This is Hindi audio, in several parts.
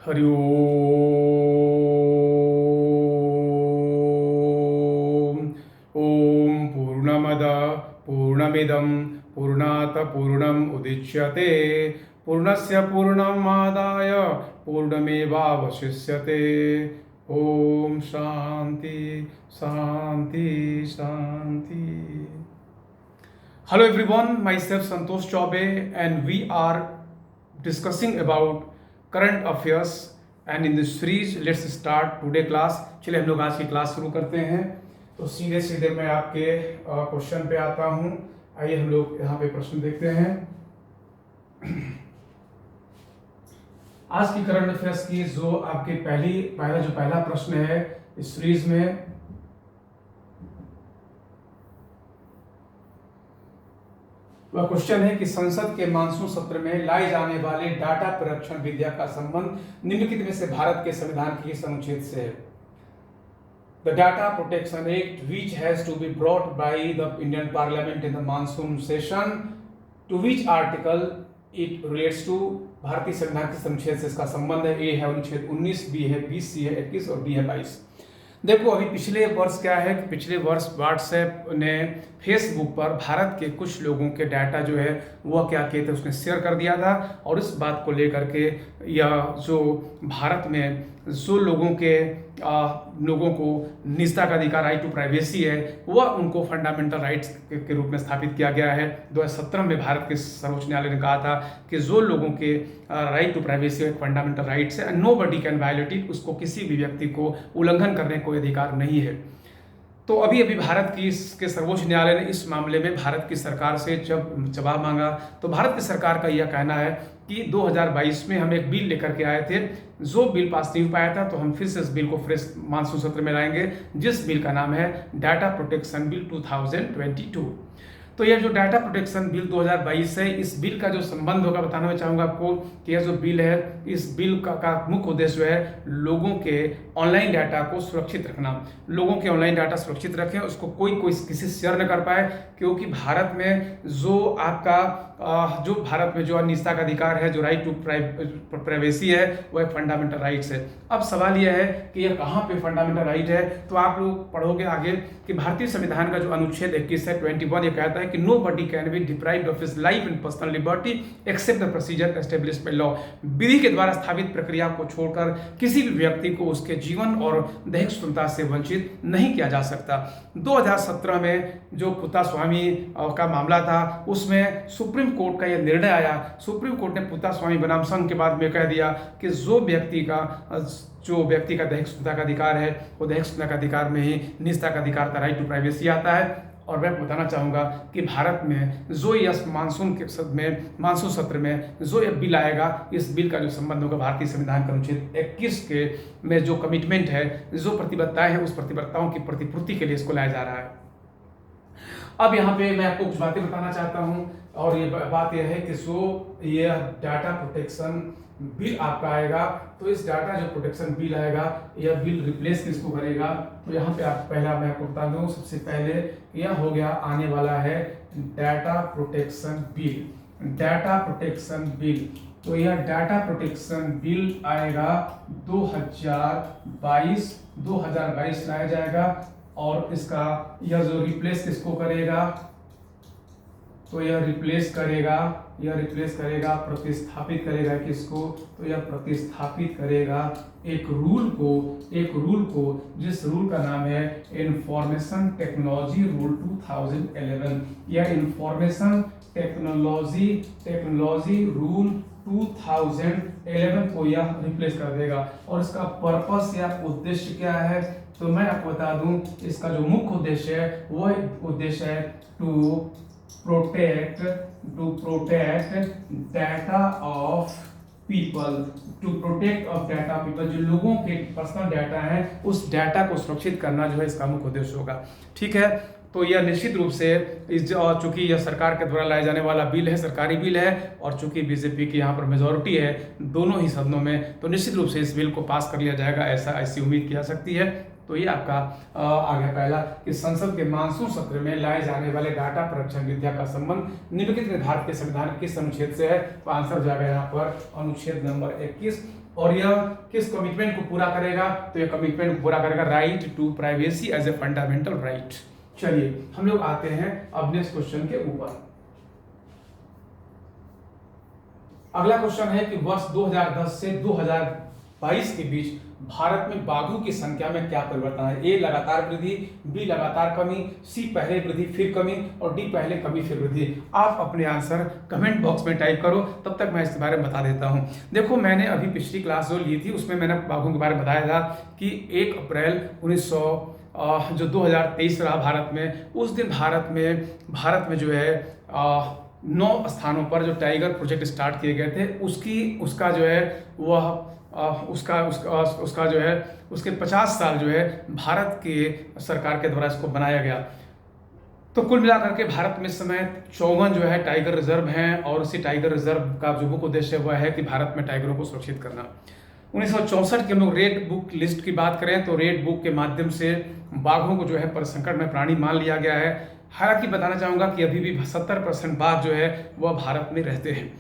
हरि ओम। ओम पूर्णमद पूर्णमिदं पूर्णात् पूर्णम् उदिच्यते पूर्णस्य पूर्णमादाय पूर्णमेवावशिष्यते। ओम शांति शांति शांति। Hello everyone, myself Santosh Chaube and we are discussing about current affairs and in this series let's start today class। चलिए हम लोग आज की क्लास शुरू करते हैं। तो सीधे सीधे मैं आपके क्वेश्चन पे आता हूँ। आइए हम लोग यहाँ पे प्रश्न देखते हैं। आज की करंट अफेयर्स की जो आपके पहला प्रश्न है इस सीरीज में, वह क्वेश्चन है कि संसद के मानसून सत्र में लाई जाने वाले डाटा संरक्षण विधेयक का संबंध निम्नलिखित में से भारत के संविधान के किस अनुच्छेद से है? The Data Protection Act, which has to be brought by the Indian Parliament in the monsoon session, to which article it relates to? भारतीय संविधान किस अनुच्छेद से इसका संबंध है? ए है अनुच्छेद 19, बी है 20, सी है 21 और डी है 22। देखो अभी पिछले वर्ष क्या है कि पिछले वर्ष व्हाट्सएप ने फेसबुक पर भारत के कुछ लोगों के डाटा जो है वह क्या किए थे, उसने शेयर कर दिया था। और इस बात को लेकर के यह जो भारत में जो लोगों को निजता का अधिकार, राइट टू प्राइवेसी है, वह उनको फंडामेंटल राइट्स के रूप में स्थापित किया गया है। 2017 में भारत के सर्वोच्च न्यायालय ने कहा था कि जो लोगों के राइट टू प्राइवेसी एक फंडामेंटल राइट्स है, nobody can violate it, उसको किसी भी व्यक्ति को उल्लंघन करने का कोई अधिकार नहीं है। तो अभी भारत के सर्वोच्च न्यायालय ने इस मामले में भारत की सरकार से जब जवाब मांगा तो भारत की सरकार का यह कहना है कि 2022 में हम एक बिल लेकर के आए थे, जो बिल पास नहीं हो पाया था, तो हम फिर से इस बिल को फ्रेश मानसून सत्र में लाएंगे, जिस बिल का नाम है डाटा प्रोटेक्शन बिल 2022। तो यह जो डाटा प्रोटेक्शन बिल 2022 है, इस बिल का जो संबंध होगा बताना मैं चाहूँगा आपको कि यह जो बिल है, इस बिल का मुख्य उद्देश्य जो है लोगों के ऑनलाइन डाटा को सुरक्षित रखना। लोगों के ऑनलाइन डाटा सुरक्षित रखें, उसको कोई किसी शेयर न कर पाए, क्योंकि भारत में जो भारत में जो निजता का अधिकार है, जो राइट टू प्राइवेसी है, वो एक फंडामेंटल राइट्स है। अब सवाल यह है कि यह कहाँ पे फंडामेंटल राइट है? तो आप लोग पढ़ोगे आगे कि भारतीय संविधान का जो अनुच्छेद 21 है 21, ये कहता है कि nobody can be deprived of his life and personal liberty except the procedure established by law. विधि के द्वारा स्थापित प्रक्रिया को छोड़कर किसी भी व्यक्ति को उसके जीवन और दैहिक स्वतंत्रता से वंचित नहीं किया जा सकता। 2017 में जो पुत्तास्वामी का मामला था, उसमें सुप्रीम कोर्ट का यह निर्णय आया। सुप्रीम कोर्ट ने पुत्तास्वामी बनाम संघ के बाद में कह दिया कि जो व्यक्ति का दैहिक स्वतंत्रता का अधिकार है, वो दैहिक स्वतंत्रता का अधिकार में ही निजता का अधिकार था, राइट टू प्राइवेसी आता है। और मैं बताना चाहूँगा कि भारत में जो यह मानसून सत्र में जो यह बिल आएगा, इस बिल का जो संबंध होगा भारतीय संविधान के अनुच्छेद 21 के में जो कमिटमेंट है, जो प्रतिबद्धताएं हैं, उस प्रतिबद्धताओं की प्रतिपूर्ति के लिए इसको लाया जा रहा है। अब यहाँ पे मैं आपको कुछ बातें बताना चाहता हूँ, और ये बात यह है कि जो यह डाटा प्रोटेक्शन बिल आपका आएगा, तो इस डाटा जो प्रोटेक्शन बिल आएगा, यह बिल रिप्लेस किसको करेगा? तो यहाँ पे आप पहला मैं आपको बता दूँ, सबसे पहले यह हो गया आने वाला है data protection bill. Data protection bill, तो यह डाटा प्रोटेक्शन बिल आएगा 2022 लाया जाएगा। और इसका यह जो रिप्लेस किसको करेगा? तो यह रिप्लेस करेगा प्रतिस्थापित करेगा किसको? तो यह प्रतिस्थापित करेगा एक रूल को जिस रूल का नाम है इंफॉर्मेशन टेक्नोलॉजी रूल 2011। यह इंफॉर्मेशन टेक्नोलॉजी रूल 2011 को यह रिप्लेस कर देगा। और इसका पर्पस या उद्देश्य क्या है? तो मैं आपको बता दूं, इसका जो मुख्य उद्देश्य है, वह उद्देश्य है to protect data of people. जो लोगों के पर्सनल डाटा है, उस डाटा को सुरक्षित करना जो है इसका मुख्य उद्देश्य होगा। ठीक है, तो यह निश्चित रूप से चूंकि यह सरकार के द्वारा लाए जाने वाला बिल है, सरकारी बिल है, और चूंकि बीजेपी की यहाँ पर मेजोरिटी है दोनों ही सदनों में, तो निश्चित रूप से इस बिल को पास कर लिया जाएगा, ऐसी उम्मीद की जा सकती है। तो ये आपका आ गया पहला कि संसद के मानसून सत्र में लाए जाने वाले डाटा संरक्षण विधेयक का संबंध निम्नलिखित में भारत के संविधान किस अनुच्छेद से है? तो आंसर जाएगा यहाँ पर अनुच्छेद नंबर 21। और यह किस कमिटमेंट को पूरा करेगा? तो यह कमिटमेंट को पूरा करेगा right to privacy as a fundamental right. चलिए हम लोग आते हैं अब नेक्स्ट क्वेश्चन के ऊपर। अगला क्वेश्चन है कि वर्ष 2010 से 2022 के बीच भारत में बाघों की संख्या में क्या परिवर्तन है? ए लगातार वृद्धि, बी लगातार कमी, सी पहले वृद्धि फिर कमी, और डी पहले कमी फिर वृद्धि। आप अपने आंसर कमेंट बॉक्स में टाइप करो, तब तक मैं इसके बारे में बता देता हूं। देखो, मैंने अभी पिछली क्लास जो ली थी उसमें मैंने बाघों के बारे में बताया था कि 1 अप्रैल 2023 रहा भारत में, उस दिन भारत में जो है 9 स्थानों पर जो टाइगर प्रोजेक्ट स्टार्ट किए गए थे उसका जो है वह उसका जो है उसके 50 साल जो है भारत के सरकार के द्वारा इसको बनाया गया। तो कुल मिलाकर के भारत में इस समय 54 जो है टाइगर रिजर्व हैं, और उसी टाइगर रिजर्व का जो मुख्य उद्देश्य वह है कि भारत में टाइगरों को सुरक्षित करना। 1964 के हम लोग रेड बुक लिस्ट की बात करें तो रेड बुक के माध्यम से बाघों को जो है परिसंकट में प्राणी मान लिया गया है। हालांकि बताना चाहूंगा कि अभी भी 70% बाघ जो है वह भारत में रहते हैं।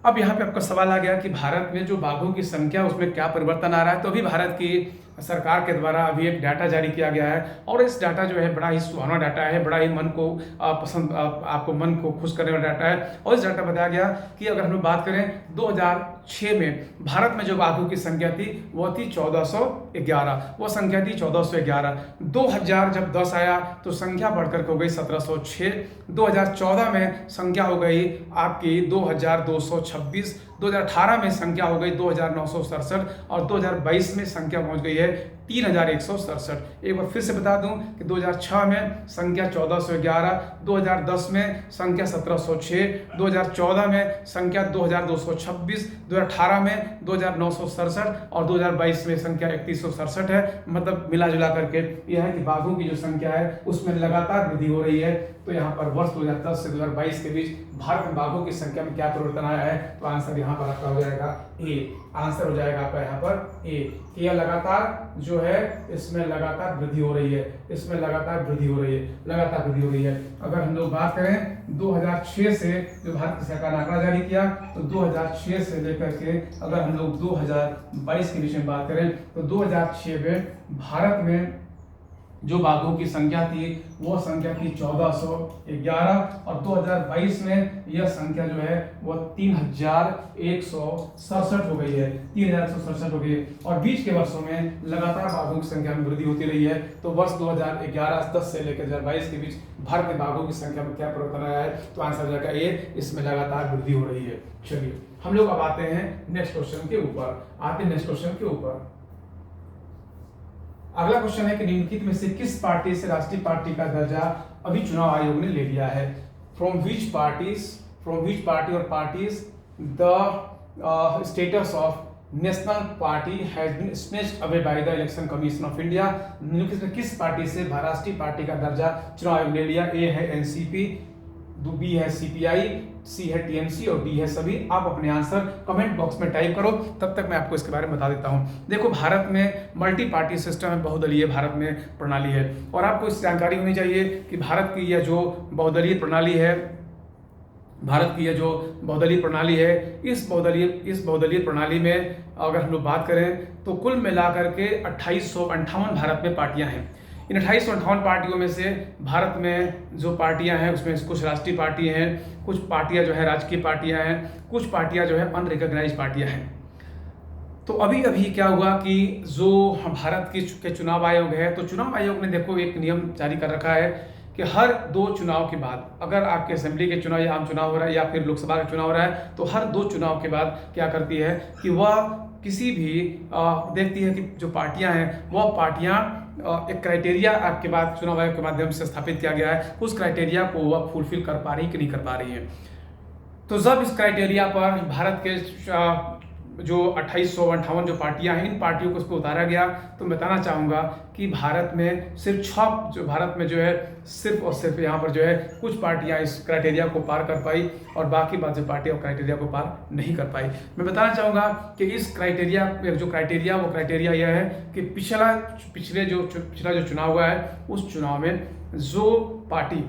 अब यहाँ पे आपका सवाल आ गया कि भारत में जो बाघों की संख्या उसमें क्या परिवर्तन आ रहा है। तो अभी भारत की सरकार के द्वारा अभी एक डाटा जारी किया गया है, और इस डाटा जो है बड़ा ही सुहावना डाटा है, बड़ा ही मन को आपको मन को खुश करने वाला डाटा है। और इस डाटा बताया गया कि अगर हम लोग बात करें 2006 में भारत में जो बाघों की संख्या थी वो थी 1411, वो संख्या थी 1411। 2000 जब 10 आया तो संख्या बढ़कर हो गई 1706। 2014 में संख्या हो गई आपकी 2226। 2018 में संख्या हो गई 2967, और 2022 में संख्या पहुंच गई है 3167। एक बार फिर से बता दूं कि 2006 में संख्या 1411, 2010 में संख्या 1706, 2014 में संख्या 2226, 2018 में 2967, और 2022 में संख्या 3167 है। मतलब मिला जुला करके यह है कि बाघों की जो संख्या है उसमें लगातार वृद्धि हो रही है। तो यहाँ पर वर्ष 2010 से 2022 के बीच भारत में बाघों की संख्या में क्या परिवर्तन आया है? तो आंसर यहाँ पर आपका हो जाएगा ए। आंसर हो जाएगा आपका यहाँ पर ए, कि यह लगातार जो है इसमें लगातार वृद्धि हो रही है, इसमें लगातार वृद्धि हो रही है, लगातार वृद्धि हो रही है। अगर हम लोग बात करें 2006 से जो भारत की सरकार ने आंकड़ा जारी किया, तो 2006 से लेकर के अगर हम लोग 2022 के बीच में बात करें तो 2006 में भारत में जो बाघों की संख्या थी वो संख्या थी 1411, और 2022 में यह संख्या जो है वो 3167 हो गई है, 3167 हो गई है। और बीच के वर्षों में लगातार बाघों की संख्या में वृद्धि होती रही है। तो वर्ष 2011-10 से लेकर 2022 के बीच भारत में बाघों की संख्या में क्या परिवर्तन आया है? तो आंसर जाएगा ए, इसमें लगातार वृद्धि हो रही है। चलिए हम लोग अब आते हैं नेक्स्ट क्वेश्चन के ऊपर। अगला क्वेश्चन है कि निम्नलिखित में से किस पार्टी से राष्ट्रीय पार्टी का दर्जा अभी चुनाव आयोग ने ले लिया है? फ्रॉम विच पार्टी और parties the status of national party has been snatched away by the Election Commission of India. निम्नलिखित में किस पार्टी से राष्ट्रीय पार्टी का दर्जा चुनाव आयोग ने लिया? ए है एनसीपी, बी है सीपीआई, सी है टीएमसी, और डी है सभी। आप अपने आंसर कमेंट बॉक्स में टाइप करो, तब तक मैं आपको इसके बारे में बता देता हूं। देखो, भारत में मल्टी पार्टी सिस्टम है, बहुदलीय भारत में प्रणाली है, और आपको इस जानकारी होनी चाहिए कि भारत की यह जो बहुदलीय प्रणाली है, इस बहुदलीय प्रणाली में अगर हम लोग बात करें तो कुल मिलाकर के 2858 भारत में पार्टियां हैं। इन 2858 पार्टियों में से भारत में जो पार्टियां हैं उसमें कुछ राष्ट्रीय पार्टी हैं, कुछ पार्टियां जो है राजकीय पार्टियां हैं, कुछ पार्टियां जो है अनरिकॉग्नाइज्ड पार्टियां हैं। तो अभी क्या हुआ कि जो भारत के चुनाव आयोग है, तो चुनाव आयोग ने देखो एक नियम जारी कर रखा है कि हर 2 चुनाव के बाद, अगर आपके असेंबली के चुनाव या आम चुनाव हो रहा है या फिर लोकसभा का चुनाव हो रहा है, तो हर 2 चुनाव के बाद क्या करती है कि वह किसी भी देखती है कि जो पार्टियां हैं वह पार्टियां एक क्राइटेरिया आपके बाद चुनाव आयोग के माध्यम से स्थापित किया गया है, उस क्राइटेरिया को वह फुलफिल कर पा रही कि नहीं कर पा रही है। तो जब इस क्राइटेरिया पर भारत के जो 2858 जो पार्टियां हैं, इन पार्टियों को उस पर उतारा गया, तो मैं बताना चाहूँगा कि भारत में सिर्फ 6 जो भारत में जो है सिर्फ और सिर्फ यहाँ पर जो है कुछ पार्टियां इस क्राइटेरिया को पार कर पाई, और बाकी बात जो पार्टियां क्राइटेरिया को पार नहीं कर पाई। मैं बताना चाहूँगा कि इस क्राइटेरिया वो क्राइटेरिया यह है कि पिछला जो चुनाव हुआ है उस चुनाव में जो पार्टी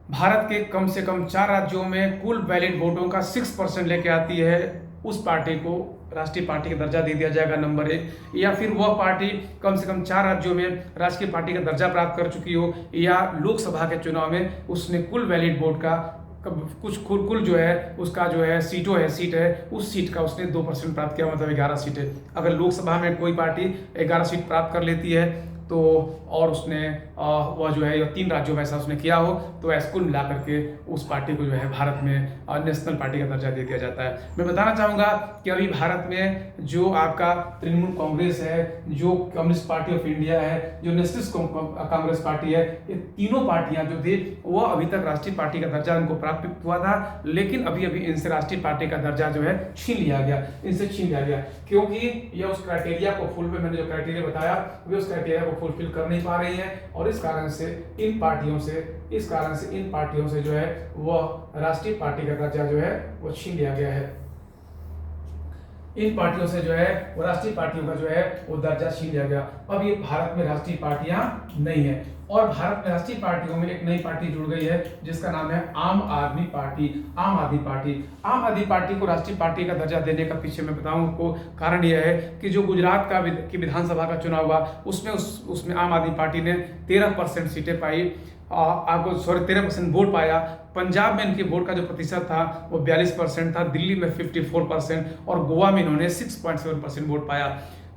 भारत के कम से कम 4 राज्यों में कुल वैलिड वोटों का 6% लेके आती है, उस पार्टी को राष्ट्रीय पार्टी का दर्जा दे दिया जाएगा, नंबर 1। या फिर वह पार्टी कम से कम 4 राज्यों में राष्ट्रीय पार्टी का दर्जा प्राप्त कर चुकी हो, या लोकसभा के चुनाव में उसने कुल वैलिड वोट का कुछ कुल जो है उसका जो है सीट है, उस सीट का उसने 2% प्राप्त किया, मतलब 11 सीटें। अगर लोकसभा में कोई पार्टी 11 सीट प्राप्त कर लेती है तो और उसने वह जो है 3 राज्यों में ऐसा उसने किया हो, तो ऐसा कुल मिला करके उस पार्टी को जो है भारत में नेशनल पार्टी का दर्जा दे दिया जाता है। मैं बताना चाहूँगा कि अभी भारत में जो आपका तृणमूल कांग्रेस है, जो कम्युनिस्ट पार्टी ऑफ इंडिया है, जो नेशनलिस्ट कांग्रेस पार्टी है, ये तीनों पार्टियां जो थी वह अभी तक राष्ट्रीय पार्टी का दर्जा उनको प्राप्त हुआ था, लेकिन अभी अभी इनसे राष्ट्रीय पार्टी का दर्जा जो है छीन लिया गया, क्योंकि यह उस क्राइटेरिया को मैंने जो क्राइटेरिया बताया वे उस क्राइटेरिया को फुलफिल कर नहीं पा रही है, और इस कारण से इन पार्टियों से जो है वह राष्ट्रीय पार्टी का दर्जा जो है वो छीन लिया गया है। इन पार्टियों से जो है वो राष्ट्रीय पार्टियों का जो है वो दर्जा छीन लिया गया। अब ये भारत में राष्ट्रीय पार्टियां नहीं है, और भारत में राष्ट्रीय पार्टियों में एक नई पार्टी जुड़ गई है जिसका नाम है आम आदमी पार्टी। आम आदमी पार्टी को राष्ट्रीय पार्टी का दर्जा देने का पीछे मैं बताऊं आपको कारण यह है कि जो गुजरात की विधानसभा का चुनाव हुआ उसमें आम आदमी पार्टी ने 13% सीटें पाई, आपको 13% वोट पाया। पंजाब में इनके वोट का जो प्रतिशत था वो 42% था, दिल्ली में 54% और गोवा में इन्होंने 6.7% वोट पाया।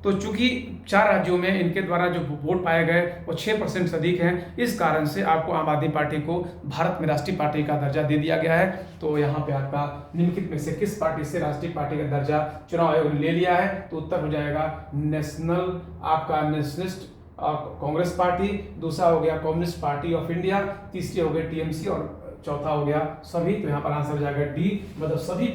तो चूंकि 4 राज्यों में इनके द्वारा जो वोट पाए गए वो 6% से अधिक हैं, इस कारण से आपको आम आदमी पार्टी को भारत में राष्ट्रीय पार्टी का दर्जा दे दिया गया है। तो यहाँ पे आपका निम्नलिखित में से किस पार्टी से राष्ट्रीय पार्टी का दर्जा चुनाव आयोग ने ले लिया है, तो उत्तर हो जाएगा नेशनलिस्ट कांग्रेस पार्टी, दूसरा हो गया कम्युनिस्ट पार्टी ऑफ इंडिया, तीसरी हो गई टीएमसी और चौथा हो गया सभी। तो यहाँ पर आंसर हो जाएगा डी, मतलब इन सभी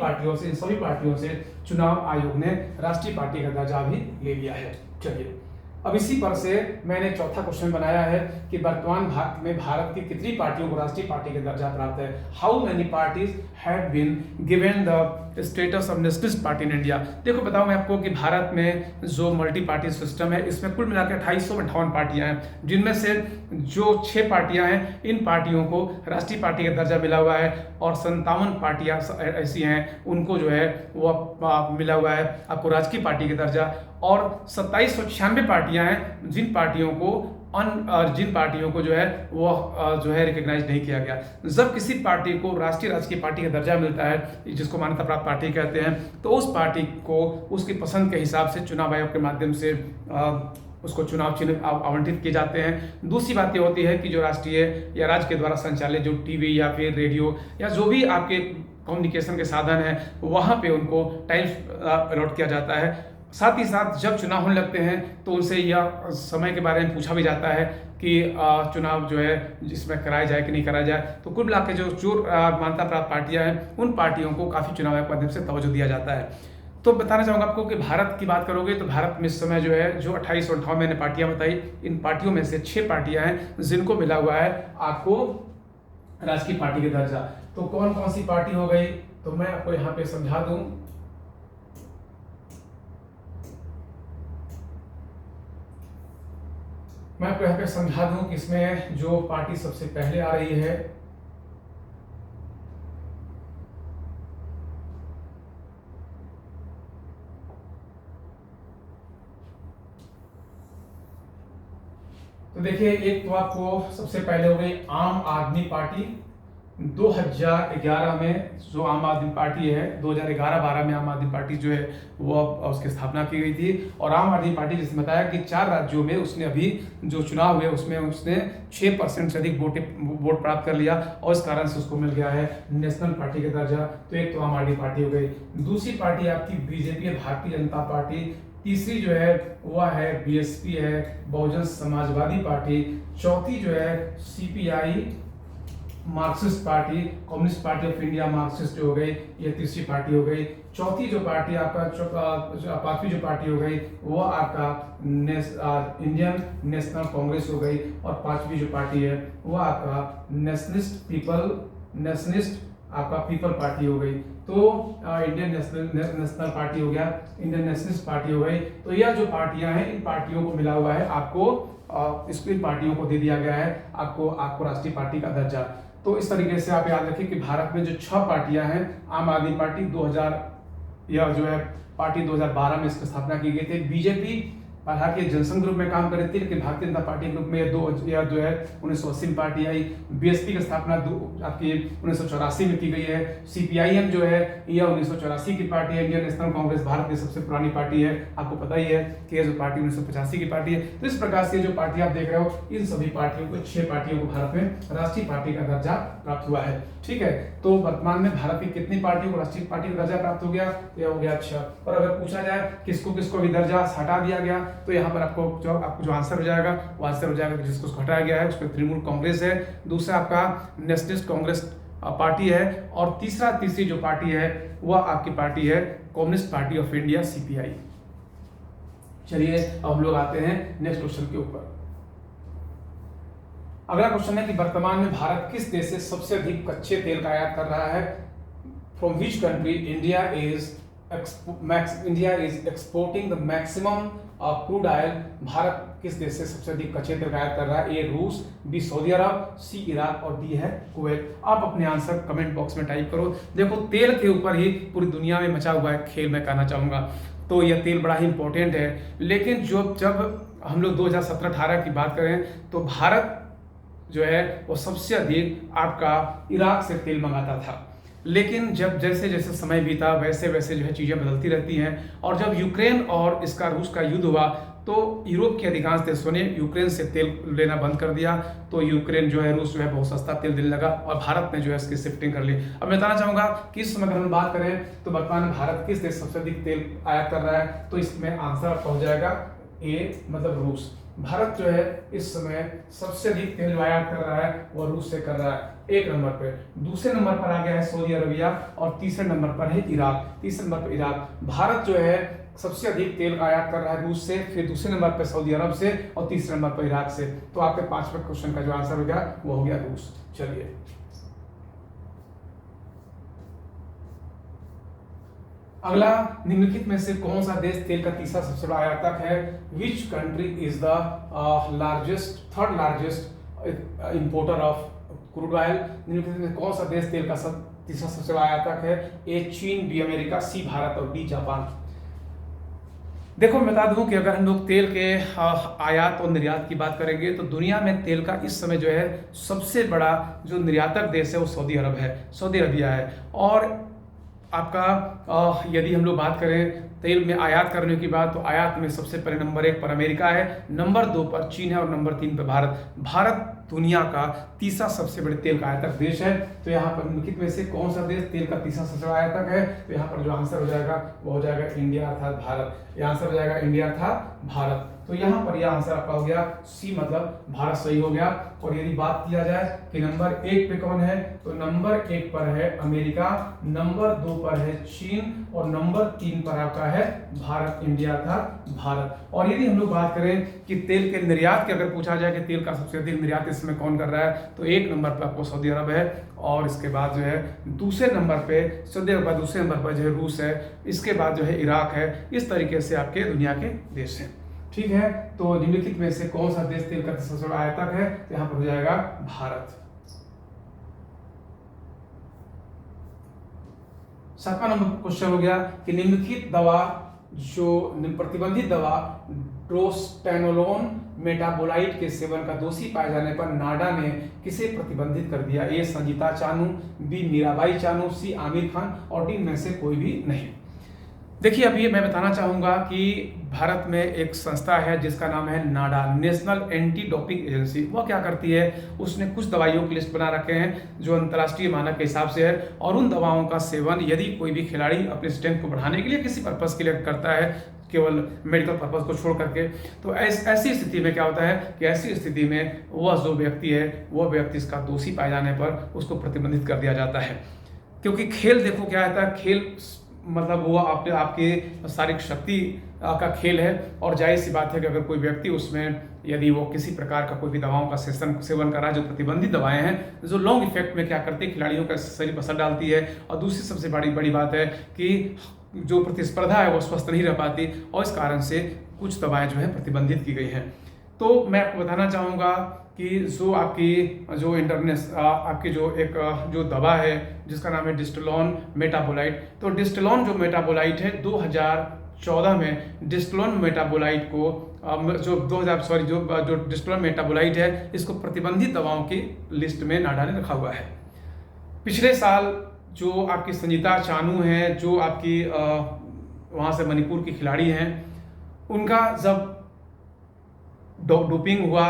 पार्टियों से चुनाव आयोग ने राष्ट्रीय पार्टी का दर्जा भी ले लिया है। चलिए, अब इसी पर से मैंने चौथा क्वेश्चन बनाया है कि वर्तमान भारत की कितनी पार्टियों को राष्ट्रीय पार्टी का दर्जा प्राप्त है। How many parties have been given the status of nationalist party in India. देखो बताऊं मैं आपको कि भारत में जो मल्टी पार्टी सिस्टम है इसमें कुल मिलाकर 2858 पार्टियां हैं, जिनमें से जो 6 पार्टियां हैं इन पार्टियों को राष्ट्रीय पार्टी का दर्जा मिला हुआ है, और 57 पार्टियां ऐसी हैं उनको जो है वो मिला हुआ है आपको राजकीय पार्टी का दर्जा, और 2796 पार्टियां हैं जिन पार्टियों को जो है वो जो है रिकॉग्नाइज नहीं किया गया। जब किसी पार्टी को राजकीय पार्टी का दर्जा मिलता है, जिसको मान्यता प्राप्त पार्टी कहते हैं, तो उस पार्टी को उसकी पसंद के हिसाब से चुनाव आयोग के माध्यम से उसको चुनाव चिन्ह आवंटित किए जाते हैं। दूसरी बात ये होती है कि जो राष्ट्रीय या राज्य के द्वारा संचालित जो टीवी या फिर रेडियो या जो भी आपके कम्युनिकेशन के साधन हैं वहाँ पे उनको टाइम अलॉट किया जाता है। साथ ही साथ जब चुनाव होने लगते हैं तो उनसे यह समय के बारे में पूछा भी जाता है कि चुनाव जो है जिसमें कराया जाए कि नहीं कराया जाए। तो कुल मिला के जो मान्यता प्राप्त पार्टियां हैं उन पार्टियों को काफ़ी चुनाव आयोग के माध्यम से तवज्जो दिया जाता है। तो बताना चाहूँगा आपको कि भारत की बात करोगे तो भारत में इस समय जो है जो 2858 मैंने पार्टियां बताई, इन पार्टियों में से 6 पार्टियां हैं जिनको मिला हुआ है आपको राजकीय पार्टी का दर्जा। तो कौन कौन सी पार्टी हो गई, तो मैं आपको यहाँ पे समझा दूं। मैं आपको यहाँ पे समझा दूं कि इसमें जो पार्टी सबसे पहले आ रही है तो देखिए, एक तो आपको सबसे पहले हो गई आम आदमी पार्टी। 2011 में जो आम आदमी पार्टी है, 2011-12 में आम आदमी पार्टी जो है वो उसकी स्थापना की गई थी। और आम आदमी पार्टी जिसने बताया कि 4 राज्यों में उसने अभी जो चुनाव हुए उसमें उसने 6% से अधिक वोट प्राप्त कर लिया, और इस कारण से उसको मिल गया है नेशनल पार्टी का दर्जा। तो एक तो आम आदमी पार्टी हो गई। दूसरी पार्टी आपकी बीजेपी है, भारतीय जनता पार्टी। तीसरी जो है वह है बीएसपी है, बहुजन समाजवादी पार्टी। चौथी जो है CPI Marxist party, communist party of India Marxist जो हो गई, ये तीसरी पार्टी हो गई। चौथी जो पार्टी आपका 5वीं जो पार्टी हो गई वो आपका इंडियन नेशनल कांग्रेस हो गई, और 5वीं जो पार्टी है वो आपका नेशनलिस्ट आपका पीपल पार्टी हो गई। तो इंडियन नेशनल पार्टी हो गया, इंडियन नेशनलिस्ट पार्टी हो गई। तो यह जो पार्टियां हैं इन पार्टियों को मिला हुआ है आपको इन पार्टियों को दे दिया गया है आपको राष्ट्रीय पार्टी का दर्जा। तो इस तरीके से आप याद रखें कि भारत में जो 6 पार्टियां हैं, आम आदमी पार्टी यह जो है पार्टी 2012 में इसकी स्थापना की गई थी। बीजेपी हालांकि जनसंघ ग्रुप में काम कर रही थी, लेकिन भारतीय जनता पार्टी ग्रुप में यह जो है 1980 में पार्टी आई। बीएसपी की स्थापना आपकी 1984 में की गई है। सीपीआईएम जो है यह 1984 की पार्टी है। इंडियन नेशनल कांग्रेस भारत की सबसे पुरानी पार्टी है, आपको पता ही है कि यह जो पार्टी 1985 की पार्टी है। तो इस प्रकार से जो पार्टी आप देख रहे हो, इन सभी पार्टियों को 6 पार्टियों को भारत में राष्ट्रीय पार्टी का दर्जा प्राप्त हुआ है। ठीक है, तो वर्तमान में भारत की कितनी पार्टियों को राष्ट्रीय पार्टी का दर्जा प्राप्त हो गया? तो यह हो गया 6। और अगर पूछा जाए किसको किसको भी दर्जा हटा दिया गया, तो यहाँ पर आपको जो आंसर हो जाएगा वो आंसर हो जाएगा जिसको हटाया गया है उसको तृणमूल कांग्रेस है, दूसरा आपका नेशनलिस्ट कांग्रेस पार्टी है, और तीसरी जो पार्टी है वह आपकी पार्टी है communist party of India, CPI. चलिए अब हम लोग आते हैं नेक्स्ट क्वेश्चन के ऊपर। अगला क्वेश्चन है कि वर्तमान में भारत किस देश से सबसे अधिक कच्चे तेल का आयात कर रहा है? From which country India is exporting the maximum of crude oil? Bharat किस देश से सबसे अधिक कच्चे तेल का आयात कर रहा है? ए रूस, बी सऊदी अरब, सी इराक और डी है कुवैत। आप अपने आंसर कमेंट बॉक्स में टाइप करो। देखो तेल के ऊपर ही पूरी दुनिया में मचा हुआ है खेल, मैं कहना चाहूंगा। तो यह तेल बड़ा ही इंपॉर्टेंट है, लेकिन जब हम लोग 2017-18 की बात करें तो भारत जो है वो सबसे अधिक आपका इराक से तेल मंगाता था। लेकिन जब जैसे जैसे समय बीता वैसे वैसे जो है चीज़ें बदलती रहती हैं, और जब यूक्रेन और इसका रूस का युद्ध हुआ तो यूरोप के अधिकांश देशों ने यूक्रेन से तेल लेना बंद कर दिया। तो यूक्रेन जो है रूस जो है बहुत सस्ता तेल देने लगा और भारत ने जो है इसकी शिफ्टिंग कर ली। अब मैं बताना चाहूँगा कि इस समय अगर हम बात करें तो वर्तमान में भारत किस देश सबसे अधिक तेल आयात कर रहा है, तो इसमें आंसर आपका हो जाएगा ए मतलब रूस। भारत जो है इस समय सबसे अधिक तेल आयात कर रहा है वो रूस से कर रहा है 1 नंबर पे। दूसरे नंबर पर आ गया है सऊदी अरबिया और तीसरे नंबर पर है इराक। तीसरे नंबर पर इराक। भारत जो है सबसे अधिक तेल आयात कर रहा है रूस से, फिर दूसरे नंबर पर सऊदी अरब से और तीसरे नंबर पर इराक से। तो आपके 5वें क्वेश्चन का जो आंसर हो गया वो हो गया रूस। चलिए अगला, निम्नलिखित में से कौन सा देश तेल का तीसरा सबसे बड़ा आयातक है? Which country is the third largest importer of crude oil? निम्नलिखित में कौन सा देश तेल का तीसरा सबसे बड़ा आयातक है? ए चीन, बी अमेरिका, सी भारत और डी जापान। देखो मैं बता दूं कि अगर हम लोग तेल के आयात और निर्यात की बात करेंगे तो दुनिया में तेल का इस समय जो है सबसे बड़ा जो निर्यातक देश है वो सऊदी अरब है, सऊदी अरबिया है। और आपका यदि हम लोग बात करें तेल में आयात करने की बात, तो आयात में सबसे पहले नंबर 1 पर अमेरिका है, नंबर 2 पर चीन है और नंबर 3 पर भारत। भारत दुनिया का तीसरा सबसे बड़े तेल का आयातक देश है। तो यहाँ पर निम्नलिखित में से कौन सा देश तेल का तीसरा सबसे बड़ा आयातक है? तो यहाँ पर जो आंसर हो जाएगा वो हो जाएगा इंडिया अर्थात भारत। यह आंसर हो जाएगा इंडिया अर्थात भारत। तो यहाँ पर यह आंसर आपका हो गया सी मतलब भारत सही हो गया। और यदि बात किया जाए कि नंबर 1 पे कौन है, तो नंबर 1 पर है अमेरिका, नंबर 2 पर है चीन और नंबर 3 पर आपका है भारत, इंडिया अर्थात भारत। और यदि हम लोग बात करें कि तेल के निर्यात की अगर पूछा जाए कि तेल का सबसे अधिक निर्यात इसमें कौन कर रहा है, तो 1 नंबर पर आपको सऊदी अरब है और इसके बाद जो है दूसरे नंबर पे सऊदी अरब, दूसरे नंबर पर जो है रूस है, इसके बाद जो है इराक है। इस तरीके से आपके दुनिया के देश हैं। ठीक है, तो निम्नलिखित में से कौन सा देश तेल का सबसे बड़ा आयातक है? तो यहाँ पर हो जाएगा भारत। 7वां नंबर क्वेश्चन हो गया कि निम्नलिखित दवा जो प्रतिबंधित दवा ड्रोस्टेनोलोन मेटाबोलाइट के सेवन का दोषी पाए जाने पर नाडा ने किसे प्रतिबंधित कर दिया? ए संजीता चानू, बी मीराबाई चानू, सी आमिर खान और डी में से कोई भी नहीं। देखिए अभी मैं बताना चाहूँगा कि भारत में एक संस्था है जिसका नाम है नाडा, नेशनल एंटी डोपिंग एजेंसी। वह क्या करती है, उसने कुछ दवाइयों की लिस्ट बना रखे हैं जो अंतर्राष्ट्रीय मानक के हिसाब से है, और उन दवाओं का सेवन यदि कोई भी खिलाड़ी अपने स्ट्रेंथ को बढ़ाने के लिए किसी पर्पज़ के लिए करता है, केवल मेडिकल पर्पज़ को छोड़ करके, तो ऐसी स्थिति में क्या होता है कि ऐसी स्थिति में वह जो व्यक्ति है वह व्यक्ति इसका दोषी पाए जाने पर उसको प्रतिबंधित कर दिया जाता है। क्योंकि खेल देखो क्या होता है, खेल मतलब वो आपके शारीरिक शक्ति का खेल है, और जाहिर सी बात है कि अगर कोई व्यक्ति उसमें यदि वो किसी प्रकार का कोई भी दवाओं का सेवन कर रहा है, जो प्रतिबंधित दवाएं हैं जो लॉन्ग इफेक्ट में क्या करती है, खिलाड़ियों का शरीर पर असर डालती है, और दूसरी सबसे बड़ी बात है कि जो प्रतिस्पर्धा है वो स्वस्थ नहीं रह पाती, और इस कारण से कुछ दवाएं जो है प्रतिबंधित की गई हैं। तो मैं आपको बताना चाहूँगा कि जो आपकी जो आपकी जो एक जो दवा है जिसका नाम है डिस्टेलॉन मेटाबोलाइट, तो डिस्टेलॉन जो मेटाबोलाइट है 2014 में डिस्टेलॉन मेटाबोलाइट को जो 2000 सॉरी जो डिस्टेलॉन मेटाबोलाइट है इसको प्रतिबंधित दवाओं की लिस्ट में नाडा ने रखा हुआ है। पिछले साल जो आपकी संजीता चानू हैं, जो आपकी वहाँ से मणिपुर की खिलाड़ी हैं, उनका जब डोपिंग हुआ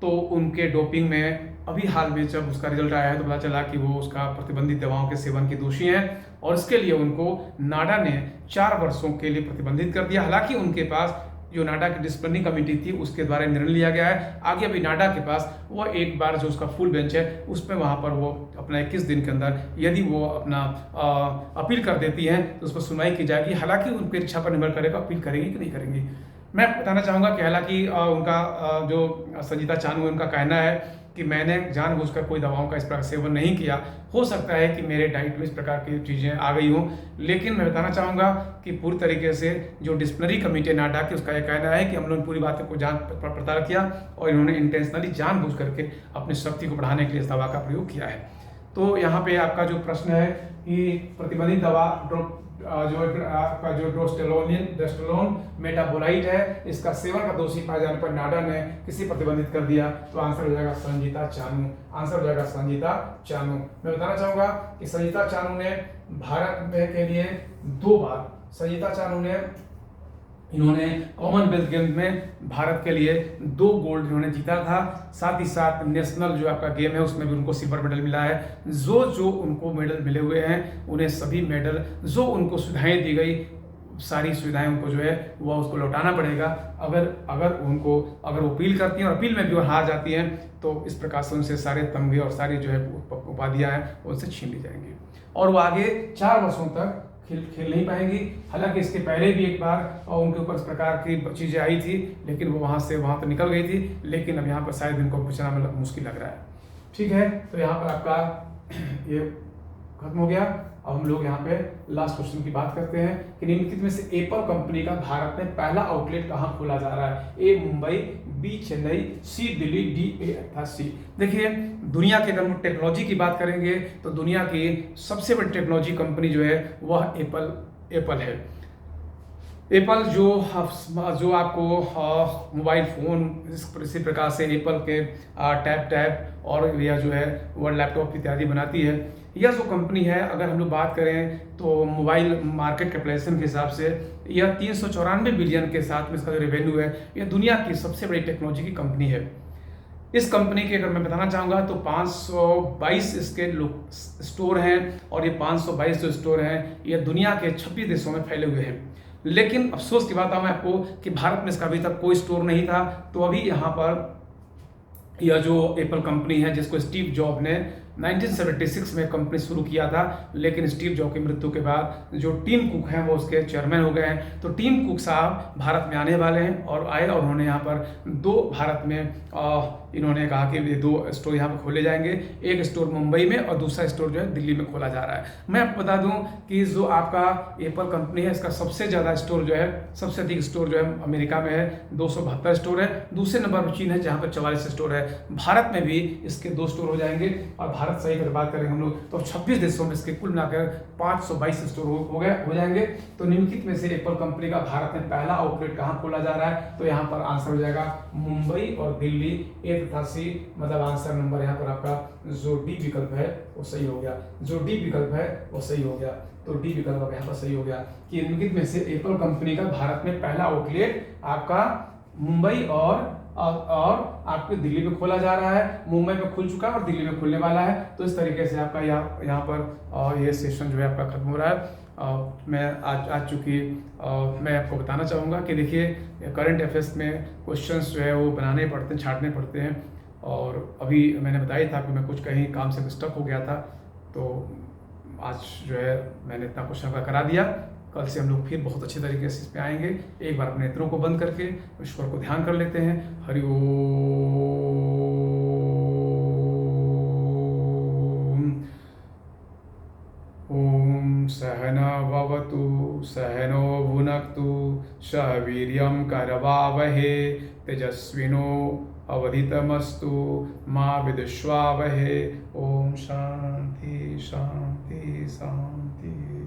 तो उनके डोपिंग में अभी हाल में जब उसका रिजल्ट आया है तो पता चला कि वो उसका प्रतिबंधित दवाओं के सेवन के दोषी हैं और इसके लिए उनको नाडा ने 4 वर्षों के लिए प्रतिबंधित कर दिया। हालांकि उनके पास जो नाडा की डिसिप्लिनरी कमेटी थी उसके द्वारा निर्णय लिया गया है, आगे अभी नाडा के पास वो एक बार जो उसका फुल बेंच है उसमें वहाँ पर वो अपना 21 दिन के अंदर यदि वो अपना अपील कर देती हैं तो उस पर सुनवाई की जाएगी। हालांकि उनकी इच्छा पर निर्भर करेगा अपील करेंगी कि नहीं करेंगी। मैं बताना चाहूँगा कि हालांकि उनका जो संजीता चानू उनका कहना है कि मैंने जानबूझकर कोई दवाओं का इस प्रकार सेवन नहीं किया, हो सकता है कि मेरे डाइट में इस प्रकार की चीज़ें आ गई हों, लेकिन मैं बताना चाहूँगा कि पूरी तरीके से जो डिसिप्लिनरी कमेटी नाडा की उसका यह कहना है कि हम लोगों ने पूरी बातों को जान पड़ताल किया और इन्होंने इंटेंशनली जानबूझ करके अपनी शक्ति को बढ़ाने के लिए इस दवा का प्रयोग किया है। तो यहाँ पे आपका जो प्रश्न है कि प्रतिबंधित दवा जो आपका जो डिस्टेलॉन मेटाबोलाइट है इसका सेवन का दोषी पाए जाने पर नाडा ने किसी प्रतिबंधित कर दिया, तो आंसर हो जाएगा संजीता चानू। आंसर हो जाएगा संजीता चानू। मैं बताना चाहूंगा कि संजीता चानू ने भारत में के लिए 2 बार संजीता चानू ने इन्होंने कॉमनवेल्थ गेम में भारत के लिए 2 गोल्ड इन्होंने जीता था। साथ ही साथ नेशनल जो आपका गेम है उसमें भी उनको सिल्वर मेडल मिला है। जो उनको मेडल मिले हुए हैं उन्हें सभी मेडल जो उनको सुविधाएं दी गई सारी सुविधाएं उनको जो है वह उसको लौटाना पड़ेगा। अगर वो अपील करती हैं और अपील में भी वो हार जाती हैं तो इस प्रकार से उनसे सारे तमगे और सारी जो है उपाधियां हैं उनसे छीन ली जाएंगी और वो आगे 4 वर्षों तक खेल नहीं पाएंगी। हालांकि इसके पहले भी एक बार उनके ऊपर इस प्रकार की चीज़ें आई थी लेकिन वो वहाँ तक निकल गई थी, लेकिन अब यहाँ पर शायद इनको बचना में मुश्किल लग रहा है। ठीक है, तो यहाँ पर आपका ये खत्म हो गया। अब हम लोग यहाँ पे लास्ट क्वेश्चन की बात करते हैं कि निम्नलिखित में से एप्पल कंपनी का भारत में पहला आउटलेट कहाँ खोला जा रहा है? ए मुंबई, बी चेन्नई, सी दिल्ली, डी अर्थात सी। देखिए दुनिया के अगर हम टेक्नोलॉजी की बात करेंगे तो दुनिया की सबसे बड़ी टेक्नोलॉजी कंपनी जो है वह एप्पल है। एप्पल जो आपको मोबाइल फ़ोन इसी प्रकार से एप्पल के टैब और यह जो है वह लैपटॉप इत्यादि बनाती है। यह जो कंपनी है अगर हम लोग बात करें तो मोबाइल मार्केट कैपिटलाइजेशन के हिसाब से यह 394 बिलियन के साथ में इसका जो रेवेन्यू है यह दुनिया की सबसे बड़ी टेक्नोलॉजी की कंपनी है। इस कंपनी के अगर मैं बताना चाहूँगा तो 522 इसके स्टोर हैं और ये 522 जो स्टोर हैं ये दुनिया के 26 देशों में फैले हुए हैं। लेकिन अफसोस की बात है मैं आपको कि भारत में इसका अभी तक कोई स्टोर नहीं था। तो अभी यहाँ पर यह जो एप्पल कंपनी है जिसको स्टीव जॉब ने 1976 में कंपनी शुरू किया था, लेकिन स्टीव जॉब की मृत्यु के बाद जो टिम कुक हैं वो उसके चेयरमैन हो गए हैं। तो टिम कुक साहब भारत में आने वाले हैं और आए और उन्होंने यहाँ पर 2 भारत में इन्होंने कहा कि ये 2 स्टोर यहाँ पर खोले जाएंगे, एक स्टोर मुंबई में और दूसरा स्टोर जो है दिल्ली में खोला जा रहा है। मैं आपको बता दूं कि जो आपका एप्पल कंपनी है इसका सबसे ज़्यादा स्टोर जो है सबसे अधिक स्टोर जो है अमेरिका में है, 272 स्टोर है। दूसरे नंबर पर चीन है जहाँ पर 44 स्टोर है। भारत में भी इसके 2 स्टोर हो जाएंगे और भारत सही अगर बात करें हम लोग तो 26 देशों में इसके कुल मिलाकर 522 स्टोर हो जाएंगे। तो निम्नलिखित में से एप्पल कंपनी का भारत में पहला आउटलेट कहाँ खोला जा रहा है? तो यहाँ पर आंसर हो जाएगा मुंबई और दिल्ली, ए तथा सी। मतलब आंसर नंबर यहाँ पर आपका जो डी विकल्प है वो सही हो गया। जो डी विकल्प है वो सही हो गया। तो डी विकल्प यहाँ पर सही हो गया कि निम्नलिखित में से एप्पल कंपनी का भारत में पहला आउटलेट आपका मुंबई और आपके दिल्ली में खोला जा रहा है। मुंबई में खुल चुका है और दिल्ली में खुलने वाला है। तो इस तरीके से आपका यहाँ पर ये सेशन जो है आपका खत्म हो रहा है। मैं आज चूँकि मैं आपको बताना चाहूँगा कि देखिए करंट अफेयर्स में क्वेश्चंस जो है वो बनाने पड़ते हैं, छांटने पड़ते हैं। और अभी मैंने बताया था कि मैं कुछ कहीं काम से स्टक हो गया था, तो आज जो है मैंने इतना क्वेश्चन का करा दिया। कल से हम लोग फिर बहुत अच्छे तरीके से इस पे आएंगे। एक बार अपने नेत्रों को बंद करके ईश्वर को ध्यान कर लेते हैं। हरि ओम सहना भवतु सहनो भुनक्तु सह वीर्यं करवावहे तेजस्विनो अवधितमस्तु मा विद्विषावहे। ओम शांति शांति शांति।